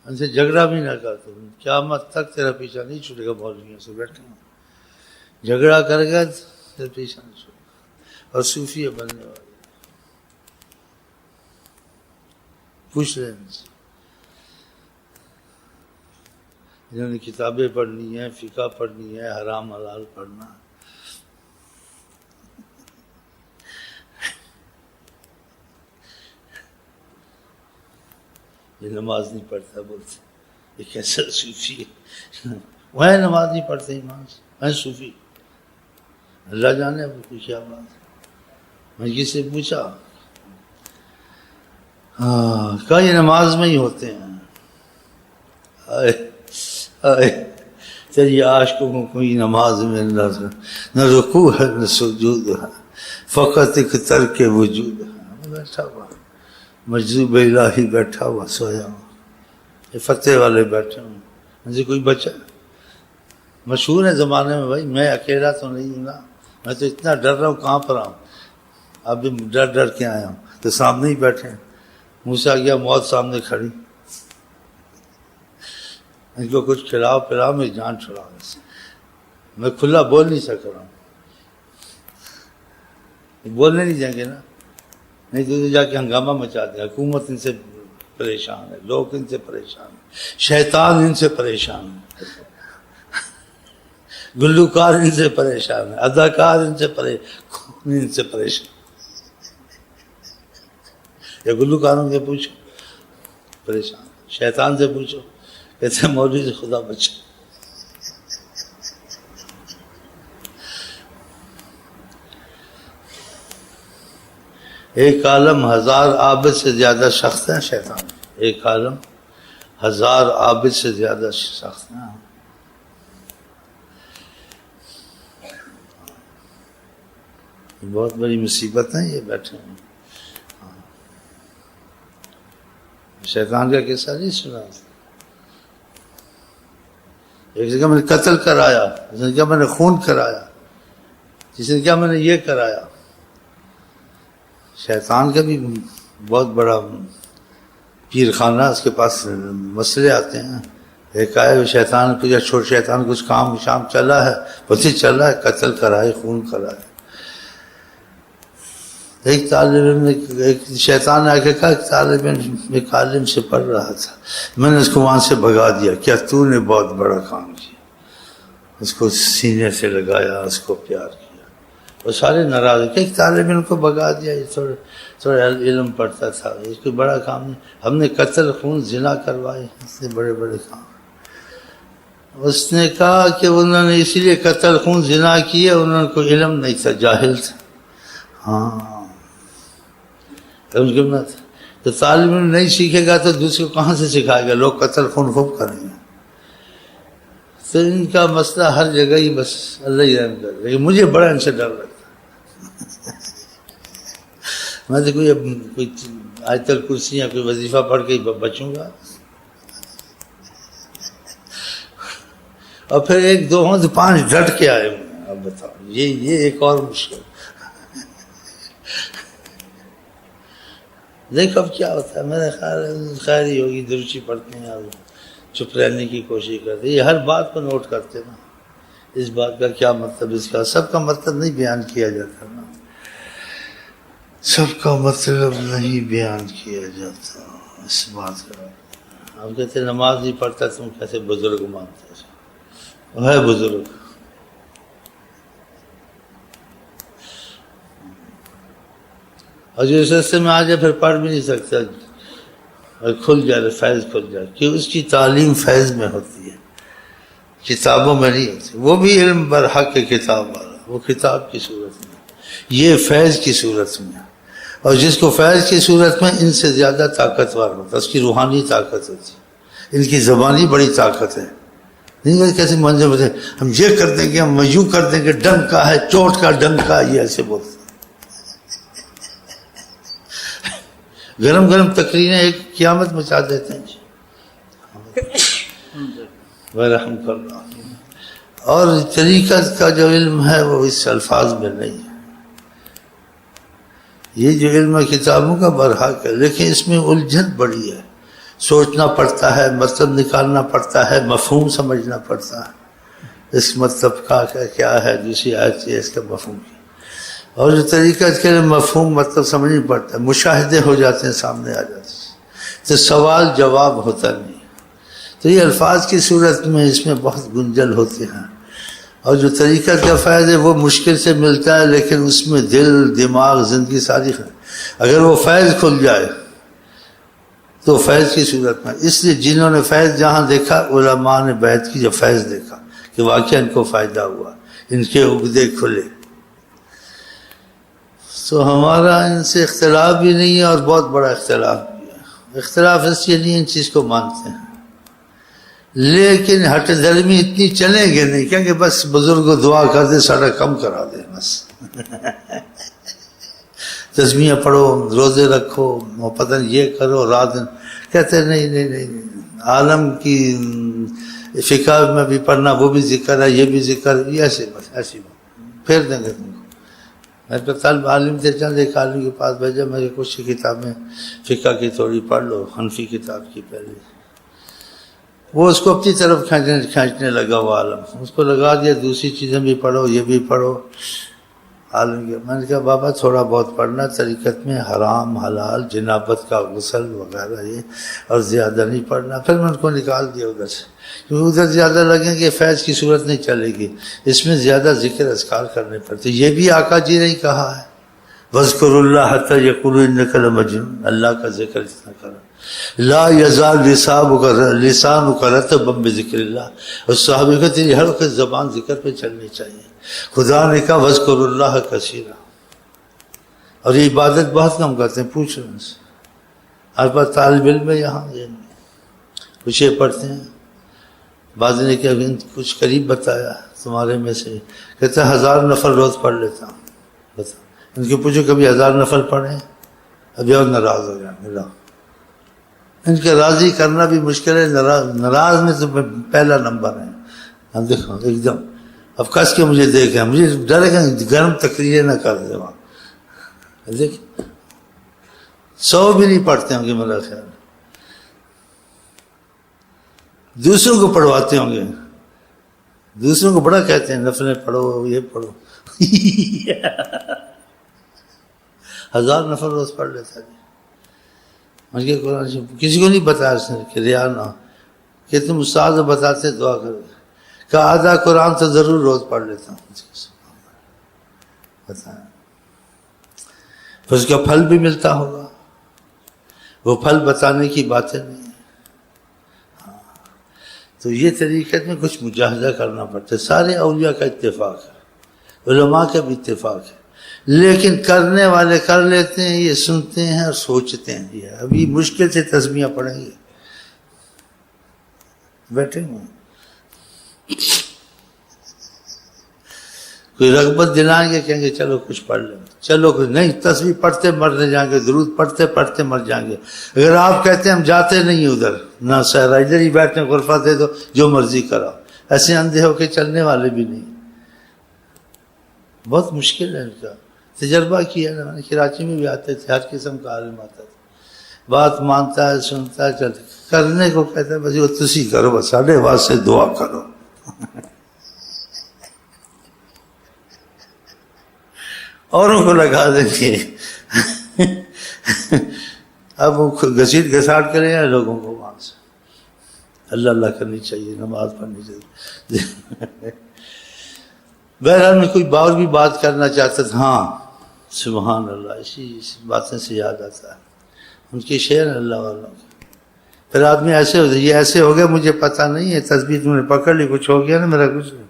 ان سے جھگڑا بھی نہ کر، تو قیامت تک تیرا پیچھا نہیں چھوٹے گا، مولویوں سے بیٹھے ہوں جھگڑا کر گا تو پیچھا نہیں چھوٹے گا۔ اور صوفی بننے والے پوچھ رہے ہیں جنہوں نے کتابیں پڑھنی ہیں، فقہ پڑھنی ہے، حرام حلال پڑھنا ہے۔ یہ نماز نہیں پڑھتا بولتے یہ کیسا صوفی ہے، وہ نماز نہیں پڑھتے ایمان سے، میں صوفی، اللہ جانے اب کوئی کیا بات ہے۔ میں کسی سے پوچھا، کہا یہ نماز میں ہی ہوتے ہیں۔ تیری عاشقوں کو کوئی نماز میں نہ رکوع ہے نہ سجود ہے، فقط ایک ترک وجود ہے۔ بیٹھا ہوا مجذوب الہی بیٹھا ہوا سویا ہوا، یہ فتح والے بیٹھے ہوں، مجھے کوئی بچا؟ مشہور ہے زمانے میں بھائی، میں اکیلا تو نہیں ہوں نا، میں تو اتنا ڈر رہا ہوں، کہاں پر آؤں، اب بھی ڈر کے آیا ہوں، تو سامنے ہی بیٹھے ہیں، موسیٰ گیا موت سامنے کھڑی، ان کو کچھ کھلاؤ پلاؤ، میں جان چھڑاؤ، میں کھلا بول نہیں سک رہا ہوں، بولنے نہیں جائیں گے نا، نہیں تو جا کے ہنگامہ مچا دیا، حکومت ان سے پریشان ہے، لوگ ان سے پریشان ہیں، شیطان ان سے پریشان ہے، گلوکار ان سے پریشان ہے، اداکار ان سے پریشان، یا گلوکاروں سے پوچھو پریشان، شیطان سے پوچھو کہتے ہیں مولوی سے خدا بچے۔ ایک عالم 1000 عابد سے زیادہ شخص ہیں شیطان، ایک عالم 1000 عابد سے زیادہ شخص ہیں۔ بہت بڑی مصیبت ہے یہ بیٹھے ہیں۔ شیطان کا قصہ نہیں سنا، ایک جگہ میں نے قتل کرایا، جس نے کہا میں نے خون کرایا، جس نے کہا میں نے یہ کرایا۔ شیطان کا بھی بہت بڑا پیر خانہ، اس کے پاس مسئلے آتے ہیں۔ ایک آئے شیطان کو، یا چھوٹے شیطان کچھ کام شام چلا ہے، پتہ چلا ہے قتل کرائے، خون کرائے۔ ایک طالب علم نے، ایک شیطان نے آ کے کہا، ایک طالب علم ایک عالم سے پڑھ رہا تھا، میں نے اس کو وہاں سے بھگا دیا، کیا تو نے بہت بڑا کام کیا، اس کو سینے سے لگایا، اس کو پیار کیا، وہ سارے ناراض کہ ایک طالب علم کو بھگا دیا، یہ تھوڑا علم پڑھتا تھا، اس کو بڑا کام نہیں، ہم نے قتل خون زنا کروائے، اس نے بڑے بڑے کام۔ اس نے کہا کہ انہوں نے اسی لیے قتل خون زنا کیے، انہوں کو علم نہیں تھا، جاہل تھا۔ ہاں تو طالب علم نہیں سیکھے گا تو دوسرے کو کہاں سے سکھائے گا؟ لوگ قتل خون خوب کریں گے۔ تو ان کا مسئلہ ہر جگہ ہی بس اللہ ہی رحم کر، لیکن مجھے بڑا ان سے ڈر لگتا، میں تو کوئی آیت الکرسی یا کوئی وظیفہ پڑھ کے بچوں گا، اور پھر 1 2 ہوں تو 5 ڈٹ کے آئے ہوں۔ اب بتاؤ یہ ایک اور مشکل۔ دیکھو اب کیا ہوتا ہے، میرا خیر ہی ہوگی، درشی پڑھتے ہیں اور چپ رہنے کی کوشش کرتے ہیں، یہ ہر بات کو نوٹ کرتے نا، اس بات کا کیا مطلب، اس کا سب کا مطلب نہیں بیان کیا جاتا نا، سب کا مطلب نہیں بیان کیا جاتا اس بات کا۔ ہم کہتے نماز نہیں پڑھتا، تم کیسے بزرگ مانتے ہو، ہے بزرگ، اور جو اس رستے میں آ جائے پھر پڑھ بھی نہیں سکتا، اور کھل جائے فیض کھل جائے، کہ اس کی تعلیم فیض میں ہوتی ہے، کتابوں میں نہیں ہوتی۔ وہ بھی علم برحق کتاب والا، وہ کتاب کی صورت میں، یہ فیض کی صورت میں، اور جس کو فیض کی صورت میں ان سے زیادہ طاقتور ہوتا ہے، اس کی روحانی طاقت ہوتی ہے، ان کی زبانی بڑی طاقت ہے۔ نہیں کیسے منظر بتے ہم یہ کر دیں گے، ہم یوں کر دیں گے، ڈنکا ہے، چوٹ کا ڈنکا، یہ ایسے بولتے ہیں۔ گرم گرم تقریریں ایک قیامت مچا دیتے ہیں ورحم کر رہا۔ اور طریقت کا جو علم ہے وہ اس الفاظ میں نہیں ہے، یہ جو علم کتابوں کا برحق ہے، لیکن اس میں الجھن بڑی ہے، سوچنا پڑتا ہے، مطلب نکالنا پڑتا ہے، مفہوم سمجھنا پڑتا ہے، اس مطلب کا کیا ہے، دوسری آیت ہے اس کا مفہوم کیا، اور جو طریقہ اس کے مفہوم مطلب سمجھنا پڑتا ہے، مشاہدے ہو جاتے ہیں، سامنے آ جاتے ہیں، تو سوال جواب ہوتا نہیں۔ تو یہ الفاظ کی صورت میں اس میں بہت گنجل ہوتے ہیں، اور جو طریقہ کا فیض ہے وہ مشکل سے ملتا ہے، لیکن اس میں دل، دماغ، زندگی ساری ہے۔ اگر وہ فیض کھل جائے تو فیض کی صورت میں، اس لیے جنہوں نے فیض جہاں دیکھا، علماء نے بیعت کی، جب فیض دیکھا کہ واقعہ ان کو فائدہ ہوا، ان کے عقدے کھلے۔ تو ہمارا ان سے اختلاف بھی نہیں ہے، اور بہت بڑا اختلاف بھی ہے۔ اختلاف اس لیے نہیں، ان چیز کو مانتے ہیں، لیکن ہٹ درمی اتنی چلیں گے نہیں، کہیں بس بزرگ کو دعا کر دے، سارا کم کرا دے، بس تسبیحیں پڑھو، روزے رکھو، پتہ نہیں یہ کرو، رات کہتے نہیں، عالم کی فقہ میں بھی پڑھنا، وہ بھی ذکر ہے، یہ بھی ذکر ہے، یہ ایسے بس ایسی بات پھیر دیں گے تم کو۔ میں تو طالب عالم تھے، چند ایک عالم کے پاس بھیجا، میں کچھ کتابیں فقہ کی تھوڑی پڑھ لو، حنفی کتاب کی پہلے، وہ اس کو اپنی طرف کھینچنے لگا، وہ عالم اس کو لگا دیا دوسری چیزیں بھی پڑھو، یہ بھی پڑھو عالم کے۔ میں نے کہا بابا تھوڑا بہت پڑھنا، طریقت میں حرام حلال، جنابت کا غسل وغیرہ یہ، اور زیادہ نہیں پڑھنا۔ پھر میں ان کو نکال دیا ادھر سے، کیونکہ ادھر زیادہ لگیں گے، فیض کی صورت نہیں چلے گی، اس میں زیادہ ذکر اذکار کرنے پڑتے۔ یہ بھی آقا جی نے کہا ہے، وَاذْكُرُوا اللَّهَ حَتَّى يَقُولُوا إِنَّكَ لَمَجْنُونَ، اللہ کا ذکر جتنا کرو، لا یزال لسانک رطبا بذکر اللہ، اور صحابہ کو تیری ہر وقت زبان ذکر پہ چلنی چاہیے۔ خدا نے کہا وَاذْكُرُوا اللَّهَ كَثِيرًا، اور یہ عبادت بہت کم کرتے ہیں، پوچھ رہے ہیں ہر بار طالب علم ہے یہاں، کچھ یہ پڑھتے ہیں، بعض نے کہ کچھ قریب بتایا تمہارے میں سے، کہتا ہے 1000 نفل روز پڑھ لیتا ہوں، بتا ان کے پوچھو کبھی 1000 نفل پڑھیں، ابھی اور ناراض ہو جائیں گے۔ ان کے راضی کرنا بھی مشکل ہے، ناراض میں تو پہلا نمبر ہے۔ ہم دیکھو ایک دم اب کس کے مجھے دیکھیں، مجھے ڈر ہے کہ گرم تقریریں نہ کر دے وہاں، دیکھ 100 بھی نہیں پڑھتے ہوں گے میرا خیال، دوسروں کو پڑھواتے ہوں گے، دوسروں کو بڑا کہتے ہیں نفلیں پڑھو، یہ پڑھو 1000 نفل روز پڑھ لیتا ہے۔ ان کے قرآن کسی کو نہیں بتایا اس نے کہ ریا نہ ہو، کہ تم استاد بتاتے دعا کرو، کہ آدھا قرآن تو ضرور روز پڑھ لیتا ہوں، بتایا پھر اس کا پھل بھی ملتا ہوگا، وہ پھل بتانے کی باتیں نہیں ہیں۔ تو یہ طریقت میں کچھ مجاہدہ کرنا پڑتا ہے، سارے اولیاء کا اتفاق ہے، علماء کا بھی اتفاق ہے، لیکن کرنے والے کر لیتے ہیں، یہ سنتے ہیں اور سوچتے ہیں۔ یہ ابھی مشکل سے تسبیحیں پڑھیں گے، بیٹھے ہوئے کوئی رغبت دلائیں گے، کہیں گے چلو کچھ پڑھ لیں، چلو کچھ نہیں، تسبیح پڑھتے مرنے جائیں گے، درود پڑھتے پڑھتے مر جائیں گے۔ اگر آپ کہتے ہیں ہم جاتے نہیں ادھر، نہ سہرا، ادھر ہی بیٹھنے غرفہ دے دو، جو مرضی کراؤ، ایسے اندھے ہو کے چلنے والے بھی نہیں، بہت مشکل ہے ان کا۔ تجربہ کیا نا، میں نے کراچی میں بھی آتے تھے، ہر قسم کا عالم آتا تھا، بات مانتا ہے، سنتا ہے، چلتا کرنے کو کہتا ہے بس وہ تسی کرو، بس ساڑھے واسطے دعا کرو اوروں کو لگا دیں گے اب وہ گھسیٹ گھساٹ کریں گے لوگوں کو وہاں سے۔ اللہ اللہ کرنی چاہیے، نماز پڑھنی چاہیے۔ بہرحال میں کوئی اور بھی بات کرنا چاہتا تھا، ہاں سبحان اللہ، اسی باتیں سے یاد آتا ہے ان کی شعر اللہ والوں کی۔ پھر آدمی ایسے ہو یہ ایسے ہو گیا، مجھے پتہ نہیں ہے، تسبیح تم نے پکڑ لی، کچھ ہو گیا نا، میرا کچھ نہیں۔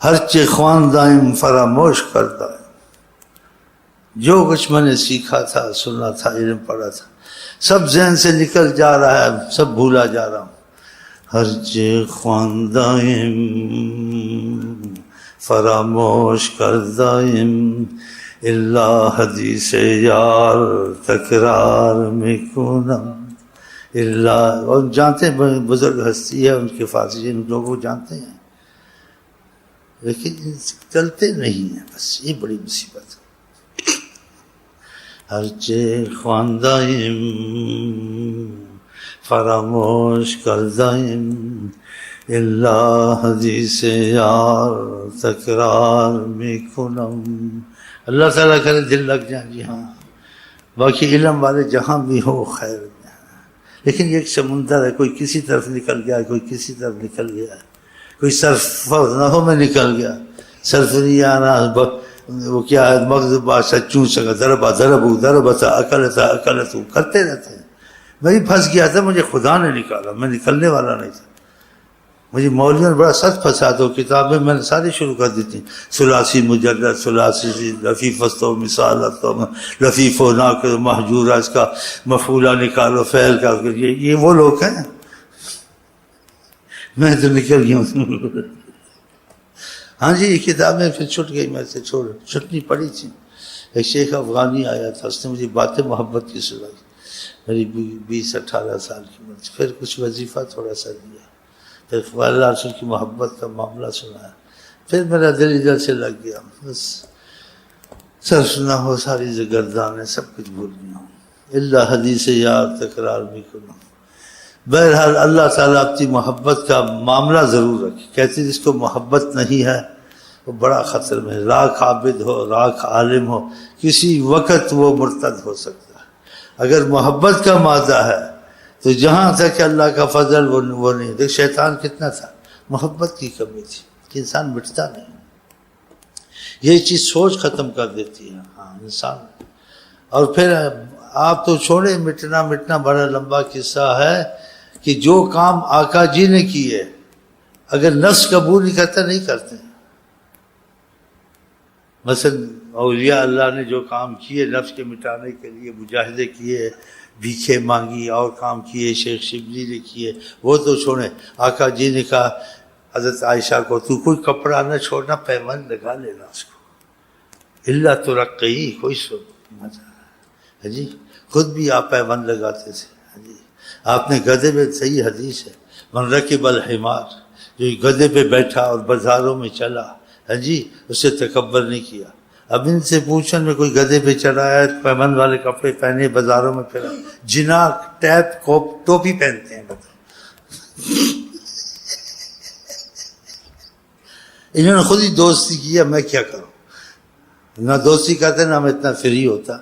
ہر چے خواندائم فراموش کرتا ہے، جو کچھ میں نے سیکھا تھا، سنا تھا، علم پڑھا تھا، سب ذہن سے نکل جا رہا ہے، سب بھولا جا رہا ہوں۔ ہر چے خواندائم فراموش کردائم، اللہ حدیث یار تکرار میں کنم، اللہ۔ اور جانتے ہیں بزرگ ہستی ہے، ان کے فارسی ان لوگوں جانتے ہیں، لیکن چلتے نہیں ہیں، بس یہ بڑی مصیبت ہے۔ ہر چے خواندائم فراموش کر دائم اللہ حدیث یار تکرار میں کنم. اللہ تعالیٰ کرے دل لگ جائیں. جی ہاں، باقی علم والے جہاں بھی ہو خیر میں، لیکن یہ ایک سمندر ہے، کوئی کسی طرف نکل گیا ہے، کوئی کسی طرف نکل گیا ہے، کوئی صرف نحو میں نکل گیا، صرف نہیں آنا. وہ کیا ہے، مغز بادشاہ چون سکا ضربا ضربو ضربتا اکلتا اکلتو کرتے رہتے ہیں. میں بھی پھنس گیا تھا، مجھے خدا نے نکالا، میں نکلنے والا نہیں تھا. مجھے مولویوں نے بڑا سخت پھنسا دو. کتابیں میں نے ساری شروع کر دی تھیں، ثلاثی مجلد، ثلاثی لفیفست و مثالت و لفیف و ناقض محجورہ، اس کا مفعولہ نکالو فعل کا. یہ وہ لوگ ہیں، میں تو نکل گیا ہوں. ہاں جی، یہ کتابیں پھر چھٹ گئی، میں سے چھٹنی پڑی تھی. ایک شیخ افغانی آیا تھا، اس نے مجھے باتیں محبت کی سنائی، میری 20-18 سال کی عمر. پھر کچھ وظیفہ تھوڑا سا دیا، پھر اللہ رسول کی محبت کا معاملہ سنایا. پھر میرا دل ادھر سے لگ گیا، بس سر سنا ہو ساری زگردان ہے، سب کچھ بھول گیا ہوں. اللہ حدیث یار تکرار بھی کروں. بہرحال اللہ تعالیٰ اپنی محبت کا معاملہ ضرور رکھے. کہتے جس کو محبت نہیں ہے وہ بڑا خطر میں ہے. لاکھ عابد ہو، لاکھ عالم ہو، کسی وقت وہ مرتد ہو سکتا ہے. اگر محبت کا مادہ ہے تو جہاں تک اللہ کا فضل وہ نہیں. دیکھ شیطان کتنا تھا، محبت کی کمی تھی کہ انسان مٹتا نہیں. یہ چیز سوچ ختم کر دیتی ہے ہاں انسان. اور پھر آپ تو چھوڑے مٹنا بڑا لمبا قصہ ہے کہ جو کام آقا جی نے کیے اگر نفس قبول نہیں کرتا نہیں کرتے. مثلا اولیاء اللہ نے جو کام کیے نفس کے مٹانے کے لیے، مجاہدے کیے، بھیکھے مانگی اور کام کیے، شیخ شبلی نے کیے، وہ تو چھوڑیں. آقا جی نے کہا حضرت عائشہ کو تو کوئی کپڑا نہ چھوڑنا، پیمند لگا لینا اس کو، اللہ تو رقی کوئی مزہ. جی خود بھی آپ پیمند لگاتے تھے. جی آپ نے گدھے میں، صحیح حدیث ہے، من رکب الحمار، جو گدھے پہ بیٹھا اور بازاروں میں چلا، ہاں جی اس سے تکبر نہیں کیا. اب ان سے پوچھن میں کوئی گدھے پہ چڑھا ہے، پیمند والے کپڑے پہنے، بازاروں میں پھرا، جنا ٹیپ ٹوپی پہنتے ہیں. انہوں نے خود ہی دوستی کیا، میں کیا کروں. نہ دوستی کرتے نہ میں اتنا فری ہوتا.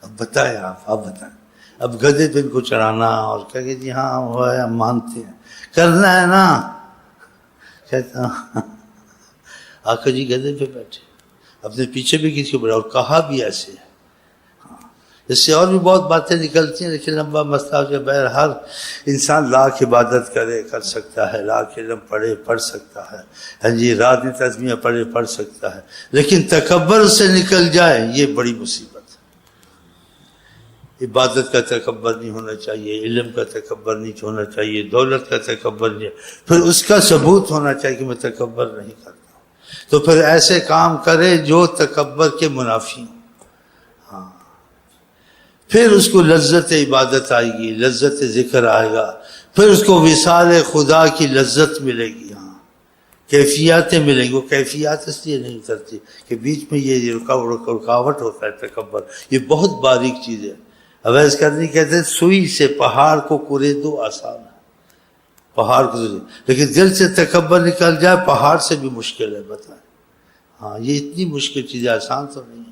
اب بتائیں آپ بتائیں. اب گدھے پہ ان کو چڑھانا اور کہہ کہ جی ہاں وہ ہے، ہم مانتے ہیں، کرنا ہے نا. کہتا آقا جی گدھے پہ بیٹھے، اپنے پیچھے بھی کسی کو بڑھا، اور کہا بھی ایسے ہے. اس سے اور بھی بہت باتیں نکلتی ہیں، لیکن لمبا مسئلہ ہو جائے. بہرحال انسان لاکھ عبادت کر سکتا ہے، لاکھ علم پڑھ سکتا ہے، ہاں جی رات میں تسبیح پڑھ سکتا ہے، لیکن تکبر سے نکل جائے یہ بڑی مصیبت ہے. عبادت کا تکبر نہیں ہونا چاہیے، علم کا تکبر نہیں ہونا چاہیے، دولت کا تکبر نہیں. پھر اس کا ثبوت ہونا چاہیے کہ میں تکبر نہیں کرتا ہوں. تو پھر ایسے کام کرے جو تکبر کے منافی ہوں. پھر اس کو لذت عبادت آئے گی، لذت ذکر آئے گا، پھر اس کو وصال خدا کی لذت ملے گی. ہاں کیفیاتیں ملیں گی. وہ کیفیات اس لیے نہیں اترتی کہ بیچ میں یہ رکاوٹ ہوتا ہے تکبر. یہ بہت باریک چیز ہے. اویس کرنی کہتے ہیں سوئی سے پہاڑ کو کرے دو آسان ہے، پہاڑ کو، لیکن دل سے تکبر نکل جائے پہاڑ سے بھی مشکل ہے. بتائیں ہاں یہ اتنی مشکل چیز ہے، آسان تو نہیں ہے.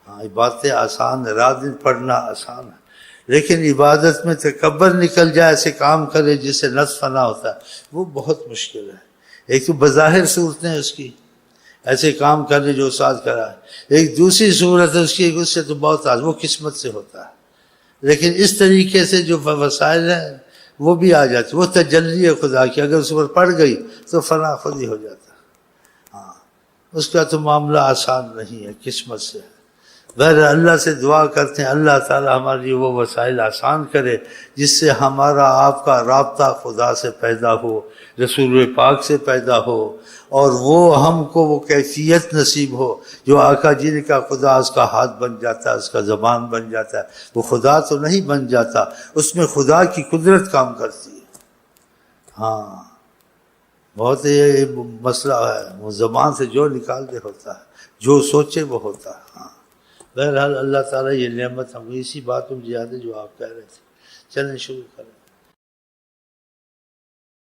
ہاں عبادتیں آسان ہے، رات دن پڑھنا آسان ہے، لیکن عبادت میں تکبر نکل جائے، ایسے کام کرے جس سے نفس فنا ہوتا ہے، وہ بہت مشکل ہے. ایک تو بظاہر صورتیں اس کی، ایسے کام کرنے جو استاد کرا ہے. ایک دوسری صورت ہے اس کی، اس سے تو بہت وہ قسمت سے ہوتا ہے. لیکن اس طریقے سے جو وسائل ہیں وہ بھی آ جاتے، وہ تجلی ہے خدا کی. اگر اس پر پڑ گئی تو فنا خود ہی ہو جاتا. ہاں اس کا تو معاملہ آسان نہیں ہے، قسمت سے ہے. بہرحال اللہ سے دعا کرتے ہیں اللہ تعالی ہمارے وہ وسائل آسان کرے جس سے ہمارا آپ کا رابطہ خدا سے پیدا ہو، رسول پاک سے پیدا ہو، اور وہ ہم کو وہ کیفیت نصیب ہو جو آقا جی نے کہا خدا اس کا ہاتھ بن جاتا ہے، اس کا زبان بن جاتا ہے. وہ خدا تو نہیں بن جاتا، اس میں خدا کی قدرت کام کرتی ہے. ہاں بہت یہ مسئلہ ہے، وہ زبان سے جو نکال دے ہوتا ہے، جو سوچے وہ ہوتا ہے. ہاں بہرحال اللہ تعالیٰ یہ نعمت ہم کو اسی بات میں یاد ہے جو آپ کہہ رہے تھے. چلیں شروع کریں.